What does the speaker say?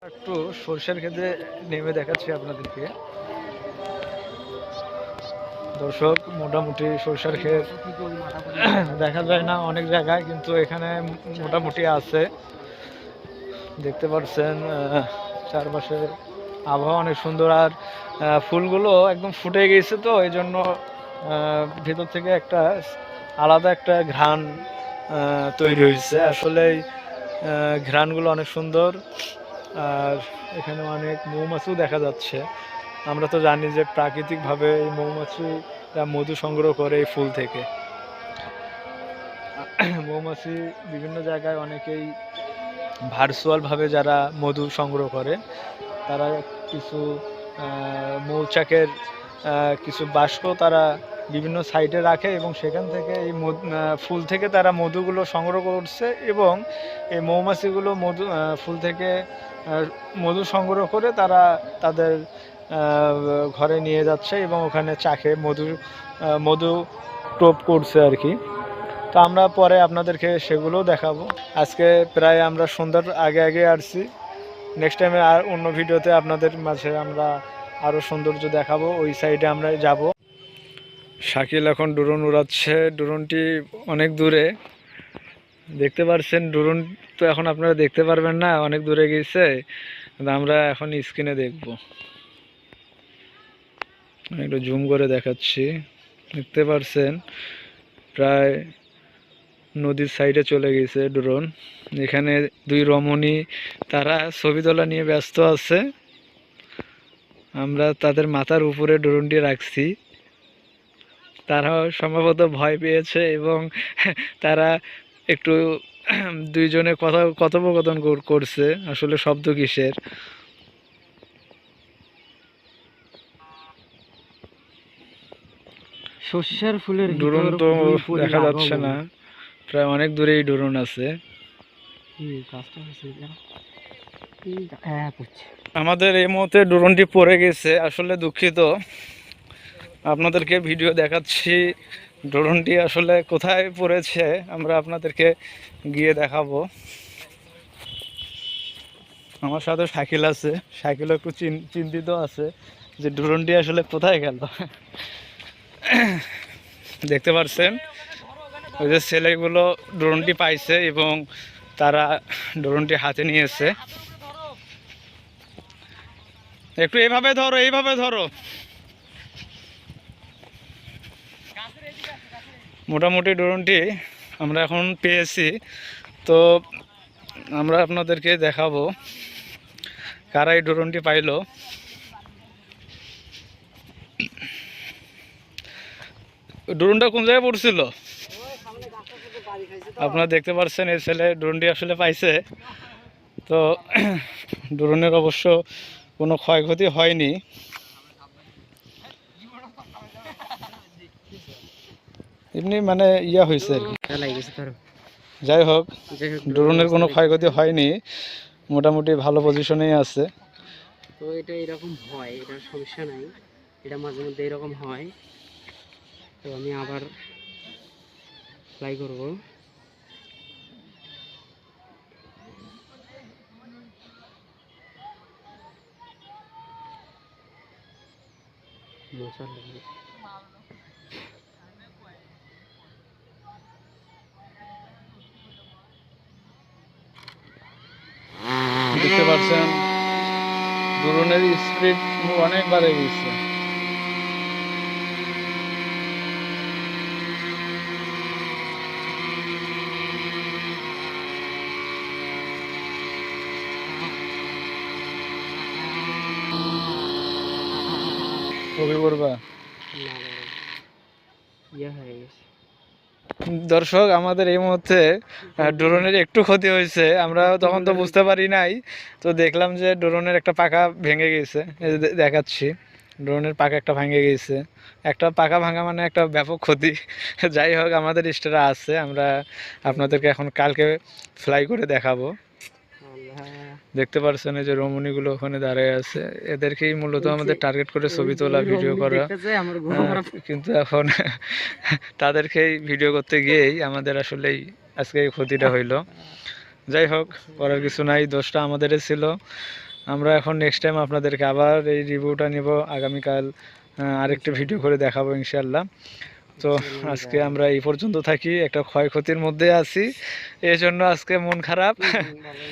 একটু সরষের ক্ষেতে নেমে দেখাচ্ছি আপনাদেরকে। দর্শক, মোটামুটি সরষের ক্ষেত দেখা যায় না অনেক জায়গায়, কিন্তু এখানে মোটামুটি আছে। দেখতে পাচ্ছেন চারপাশে আবহাওয়া অনেক সুন্দর, আর ফুলগুলো একদম ফুটে গেছে, তো এই জন্য ভেতর থেকে একটা আলাদা একটা ঘ্রাণ তৈরি হয়েছে। আসলে ঘ্রাণগুলো অনেক সুন্দর। আর এখানে অনেক মৌমাছিও দেখা যাচ্ছে। আমরা তো জানি যে প্রাকৃতিকভাবে এই মৌমাছিরা মধু সংগ্রহ করে এই ফুল থেকে। মৌমাছি বিভিন্ন জায়গায় অনেকেই ভার্চুয়ালভাবে যারা মধু সংগ্রহ করে, তারা কিছু মৌচাকের কিছু বাষ্প তারা বিভিন্ন সাইডে রাখে এবং সেখান থেকে এই ফুল থেকে তারা মধুগুলো সংগ্রহ করছে, এবং এই মৌমাছিগুলো মধু ফুল থেকে মধু সংগ্রহ করে তারা তাদের ঘরে নিয়ে যাচ্ছে এবং ওখানে চাকে মধু টোপ করছে আর কি। তো আমরা পরে আপনাদেরকে সেগুলোও দেখাবো। আজকে প্রায় আমরা সন্ধ্যার আগে আগে আসছি। নেক্সট টাইমে আর অন্য ভিডিওতে আপনাদের মাঝে আমরা আরও সৌন্দর্য দেখাবো। ওই সাইডে আমরা যাব। শাকিল এখন ড্রোন উড়াচ্ছে। ড্রোনটি অনেক দূরে দেখতে পাচ্ছেন। ড্রোন তো এখন আপনারা দেখতে পারবেন না, অনেক দূরে গেছে, আমরা এখন স্ক্রিনে দেখব। একটু জুম করে দেখাচ্ছি। দেখতে পাচ্ছেন প্রায় নদীর সাইডে চলে গেছে ড্রোন। এখানে দুই রমণী তারা ছবি তোলা নিয়ে ব্যস্ত আছে। আমরা তাদের মাথার উপরে ড্রোনটি রাখছি। তারা সম্ভবত ভয় পেয়েছে এবং তারা একটু দুইজনে কথোপকথন করছে, আসলে শব্দ কিসের। সর্ষের ফুলের ড্রোন তো দেখা যাচ্ছে না, প্রায় অনেক দূরেই ড্রোন আছে। আমাদের এই মুহূর্তে ড্রোনটি পড়ে গেছে, আসলে দুঃখিত। আপনাদেরকে ভিডিও দেখাচ্ছি, ড্রোনটি আসলে কোথায় পড়েছে আমরা আপনাদেরকে গিয়ে দেখাবো। আমার সাথে শাকিল আছে, শাকিল একটু চিন্তিত আছে যে ড্রোনটি আসলে কোথায় গেল। দেখতে পাচ্ছেন ওই যে ছেলেগুলো ড্রোনটি পাইছে এবং তারা ড্রোনটি হাতে নিয়েছে। একটু এইভাবে ধরো, এইভাবে ধরো। মোটামুটি ড্রোনটি আমরা এখন পেয়েছি, তো আমরা আপনাদেরকে দেখাবো কারা এই ড্রোনটি পাইলো। ড্রোনটা কোন জায়গায় পড়ছিল আপনারা দেখতে পাচ্ছেন। এই ছেলে ড্রোনটি আসলে পাইছে। তো ড্রোনের অবশ্য কোনো ক্ষয়ক্ষতি হয়নি। এমনি মানে ইয়া হয়েছে আর কি। যাই হোক, ড্রোনের কোনো ক্ষয়ক্ষতি হয়নি, মোটামুটি ভালো পজিশনেই আছে। তো এটা এরকম হয়, এটা সমস্যা নাই, এটা মাঝে মধ্যে এরকম হয়। তো আমি আবার ফ্লাই করব। দেখতে পাচ্ছেন ড্রোনের স্পিড অনেক বাড়ে গেছে। দর্শক, আমাদের এই মুহূর্তে ড্রোনের একটু ক্ষতি হয়েছে, আমরা তখন তো বুঝতে পারি নাই। তো দেখলাম যে ড্রোনের একটা পাখা ভেঙে গেছে, দেখাচ্ছি। ড্রোনের পাখা একটা ভেঙে গেছে। একটা পাখা ভাঙা মানে একটা ব্যাপক ক্ষতি। যাই হোক, আমাদের স্টারা আছে, আমরা আপনাদেরকে এখন কালকে ফ্লাই করে দেখাবো। দেখতে পাচ্ছেন এই যে রমণীগুলো ওখানে দাঁড়িয়ে আছে, এদেরকেই মূলত আমাদের টার্গেট করে ছবি তোলা, ভিডিও করা। কিন্তু এখন তাদেরকেই ভিডিও করতে গিয়েই আমাদের আসলেই আজকে এই ক্ষতিটা হইল। যাই হোক, করার কিছু নাই, দোষটা আমাদেরই ছিল। আমরা এখন নেক্সট টাইম আপনাদেরকে আবার এই রিভিউটা নিব আগামীকাল, আরেকটা ভিডিও করে দেখাবো ইনশাল্লাহ। তো আজকে আমরা এই পর্যন্ত থাকি, একটা ক্ষয়ক্ষতির মধ্যে আছি, এই জন্য আজকে মন খারাপ। ভালো